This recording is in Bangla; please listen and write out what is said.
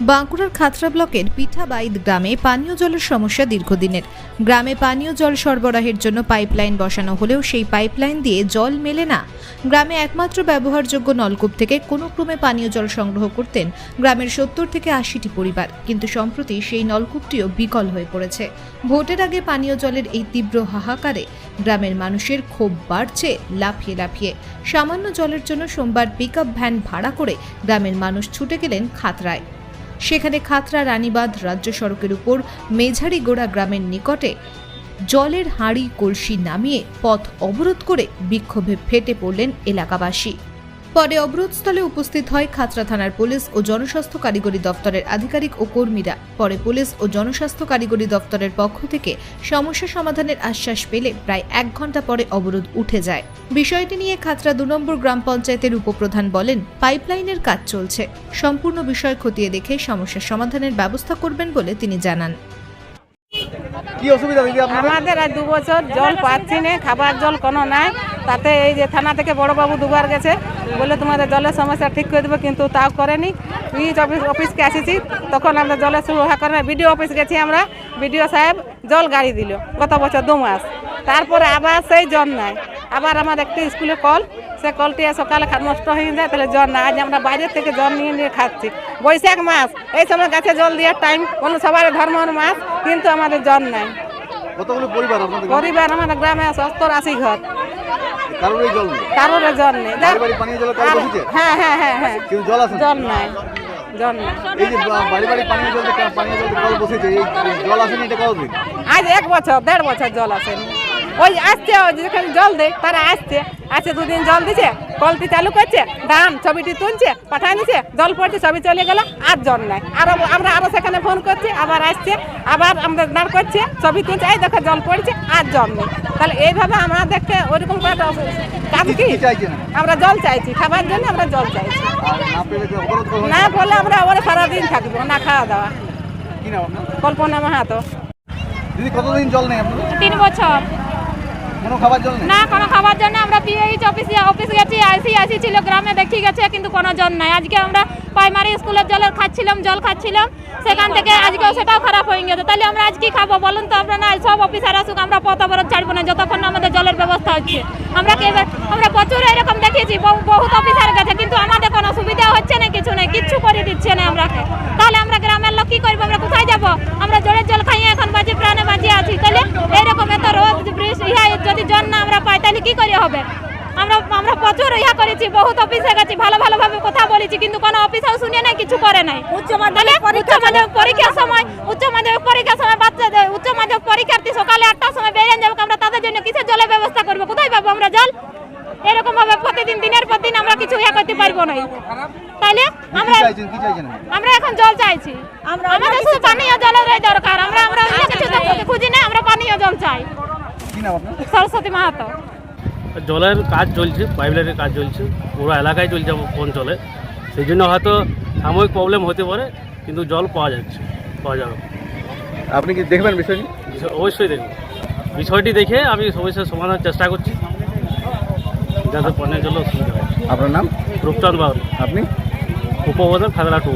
বাঁকুড়ার খাতড়া ব্লকের পিঠাবাইদ গ্রামে পানীয় জলের সমস্যা দীর্ঘদিনের। গ্রামে পানীয় জল সরবরাহের জন্য পাইপলাইন বসানো হলেও সেই পাইপলাইন দিয়ে জল মেলে না। গ্রামে একমাত্র ব্যবহারযোগ্য নলকূপ থেকে কোনো ক্রমে পানীয় জল সংগ্রহ করতেন গ্রামের 70 থেকে 80টি পরিবার, কিন্তু সম্প্রতি সেই নলকূপটিও বিকল হয়ে পড়েছে। ভোটের আগে পানীয় জলের এই তীব্র হাহাকারে গ্রামের মানুষের ক্ষোভ বাড়ছে লাফিয়ে লাফিয়ে। সামান্য জলের জন্য সোমবার পিকআপ ভ্যান ভাড়া করে গ্রামের মানুষ ছুটে গেলেন খাতড়ায়। সেখানে খাতড়া রানীবাঁধ রাজ্য সড়কের উপর মেঝারিগোড়া গ্রামের নিকটে জলের হাঁড়ি কলসি নামিয়ে পথ অবরোধ করে বিক্ষোভে ফেটে পড়লেন এলাকাবাসী। পরে অবরোধস্থলে উপস্থিত হয় খাতড়া থানার পুলিশ ও জনস্বাস্থ্য কারিগরি দপ্তরের আধিকারিক ও কর্মীরা। পরে পুলিশ ও জনস্বাস্থ্য কারিগরি দপ্তরের পক্ষ থেকে সমস্যা সমাধানের আশ্বাস পেলে প্রায় 1 ঘন্টা পরে অবরোধ উঠে যায়। বিষয়টি নিয়ে খাতড়া 2 নম্বর গ্রাম পঞ্চায়েতের উপপ্রধান বলেন, পাইপলাইনের কাজ চলছে, সম্পূর্ণ বিষয় খতিয়ে দেখে সমস্যার সমাধানের ব্যবস্থা করবেন বলে তিনি জানান। কি অসুবিধা দিদি আপনাদের? আমাদের আর 2 বছর জল পাচ্ছি না, খাবার জল কোনো নাই। তাতে এই যে থানা থেকে বড়বাবু 2 বার গেছে, বলে তোমাদের জলের সমস্যা ঠিক করে দেবো, কিন্তু তাও করেনি। অফিসকে আসিছি, তখন আমরা জলের সুবিধা করে বিডিও অফিস গেছি আমরা, বিডিও সাহেব জল গাড়ি দিল গত বছর 2 মাস। তারপরে আবার সেই জল নাই। আবার আমার একটি স্কুলে কল, সে কলটি সকালে নষ্ট হয়ে যায়, তাহলে জল না। আজ আমরা বাইরের থেকে জল নিয়ে খাচ্ছি। বৈশাখ মাস, এই সময় গাছে জল দেওয়ার টাইম, কোনো সবার ধর্মের মাস, কিন্তু আমাদের জল নাই। কতগুলো পরিবার আপনাদের? পরিবার আমাদের গ্রামে 70-80 ঘর। কারোরই জল নেই? কারোর জল নেই। বাড়ি পানীয় জলের কল বসেছে? হ্যাঁ হ্যাঁ হ্যাঁ হ্যাঁ, কিন্তু জল আছে? জল নাই, জল নাই। এই যে বাড়ি পানীয় জলের কল বসেছে, এই জল আসেনি এটা কতদিন? আজ 1 বছর 1.5 বছর জল আসেনি। ওই আসছে, যেখানে জল দেয় তারা আসছে 2 দিন জল দিচ্ছে, কলটি চালু করছে, ধান ছবিটি তুলছে, পাঠায় নিচ্ছে, জল পড়ছে, ছবি চলে গেল, আর জল নাই। আমরা আরো সেখানে ফোন করছি, আবার আসছে, আবার আমরা দাঁড় করছে, ছবি তুলছে, এই দেখো জল পড়ছে, আর জল নেই। তাহলে এইভাবে আমাদেরকে ওইরকম করে কাজ কি? আমরা জল চাইছি, খাবার জন্য আমরা জল চাইছি। না বললে আমরা আবার সারাদিন থাকবো না খাওয়া দাওয়া। কি নাম আপনার? কল্পনা মাহাতো। দিদি কতদিন জল নেই আপনাদের? 3 বছর কোনো খাবার জল নেই? না, কোনো খাবার জন্য আমরা পিএইচ অফিস গেছি, আইসি ছিল গ্রামে, দেখি গেছে, কিন্তু কোনো জল নাই। আজকে আমরা প্রাইমারি স্কুলের জল খাচ্ছিলাম, সেখান থেকে আজকেও সেটাও খারাপ হয়ে গেছে। তাহলে আমরা আজ কি খাবো বলুন তো? আমরা না, সব অফিসার আসুক, আমরা পথ অবরোধ ছাড়বো না যতক্ষণ না আমাদের জলের ব্যবস্থা হচ্ছে। আমরা প্রচুর এরকম দেখেছি, বহুত অফিসার গেছে, কিন্তু আমাদের কোনো সুবিধা হচ্ছে না, কিছু নেই, কিচ্ছু করে দিচ্ছে না আমরাকে। তাহলে আমরা গ্রামের লোক কি করবো? আমরা কোথায় যাবো? আমরা জলের জল খাইয়ে এখন প্রাণে বাঁচিয়ে আছি। তাহলে এইরকম এত রোদ বৃষ্টি, যদি জল না আমরা পাই তাহলে কি করে হবে? আমরা প্রচুর করেছি, বহুত অফিসে গেছি, ভালোভাবে কথা বলেছি, কিন্তু কোনো অফিসেও শুনে নাই, কিছু করে নাই। উচ্চ মাধ্যমিক পরীক্ষার সময় বাচ্চাদের উচ্চ মাধ্যমিক পরীক্ষার্থী সকালে 8টার সময় বেরিয়ে যাবো, আমরা তাদের জন্য কিসের জলের ব্যবস্থা করবো? কোথায় পাবো আমরা জল? এরকম ভাবে প্রতিদিন দিনের পর দিন আমরা কিছু করতে পারবো না। তাইলে আমরা এখন জল চাইছি, আমাদের শুধু পানীয় জলের দরকার। আমরা অন্য কিছু খুঁজি না, আমরা পানীয় জল চাই। সরস্বতী মাহাতো। জলের কাজ চলছে, পাইপলাইনের কাজ চলছে, পুরো এলাকায় চলছে অঞ্চলে। সেই জন্য হয়তো সাময়িক প্রবলেম হতে পারে, কিন্তু জল পাওয়া যাবে। আপনি কি দেখবেন বিষয়টি? অবশ্যই দেখব, বিষয়টি দেখে আমি সমস্যার সমাধানের চেষ্টা করছি, যাতে পানীয় জল সুবিধা হয়। আপনার নাম? রূপচাঁদ বাবু। আপনি? উপপ্রধান খাতড়া 2।